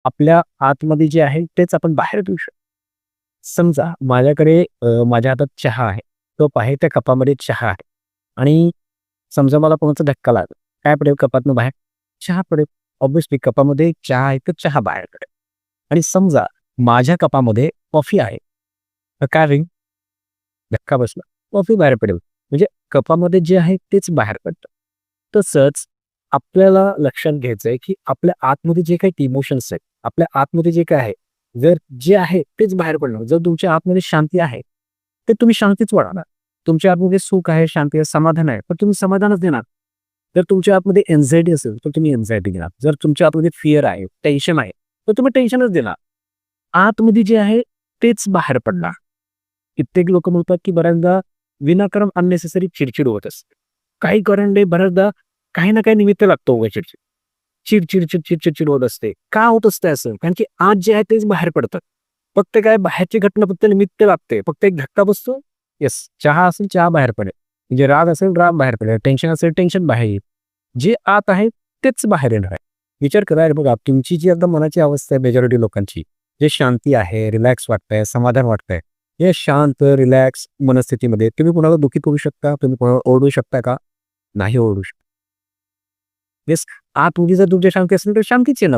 आपल्या आतमध्ये जे आहे तेच आपण बाहेर पिऊ शकतो. समजा माझ्याकडे माझ्या हातात चहा आहे. कप आहे, त्या कपामध्ये चहा आहे आणि समजा मला कोणाचा धक्का लागला. काय पडेल कपातनं बाहेर? चहा पडेल. ऑब्व्हियसली कपामध्ये चहा आहे, तर चहा बाहेर पडेल. आणि समजा माझ्या कपामध्ये कॉफी आहे. तर काय होईल? धक्का बसला, कॉफी बाहेर पडेल. म्हणजे कपामध्ये जे आहे तेच बाहेर पडतं. तसंच आपल्याला लक्षात घ्यायचंय, की आपल्या आतमध्ये जे काही इमोशन्स आहेत, आपल्या आतमध्ये जे काय आहे, जर जे आहे तेच बाहेर पडणार. जर तुमच्या आतमध्ये शांती आहे, तर तुम्ही शांतीच वाढवणार. तुमच्या आतमध्ये सुख आहे, शांती आहे, समाधान आहे, तर तुम्ही समाधानच देणार. जर तुमच्या आतमध्ये एन्झायटी असेल, तर तुम्ही एन्झायटी देणार. जर तुमच्या आतमध्ये फिअर आहे, टेन्शन आहे, तर तुम्ही टेन्शनच देणार. आतमध्ये जे आहे तेच बाहेर पडणार. कित्येक लोकं म्हणतात, की बऱ्याचदा विनाकारण अननेसेसरी चिडचिड होत असते. काही कारणाने बऱ्याचदा काही ना काही निमित्त लागतो उगाच चिडचिड. चिड होत असते. का होत असते असं? कारण की आत जे आहे तेच बाहेर पडतं. फक्त काय बाहेरची घटना फक्त निमित्त लागते. फक्त एक धक्का बसतो. येस, चहा असेल चहा बाहेर पडेल. म्हणजे राग असेल राग बाहेर पडेल. टेन्शन असेल टेन्शन बाहेर येईल. जे आत आहे तेच बाहेर येणार आहे. विचार करा रे बघा तुमची जी आता मनाची अवस्था आहे मेजॉरिटी लोकांची, जे शांती आहे, रिलॅक्स वाटतंय, समाधान वाटतंय. या शांत, रिलॅक्स मनस्थितीमध्ये तुम्ही कोणाला दुःखी करू शकता? तुम्ही कोणाला ओरडू शकता का? नाही ओरडू शकत. येस, आतमध्ये जर तुमची शांती असेल तर शांतीच आहे ना.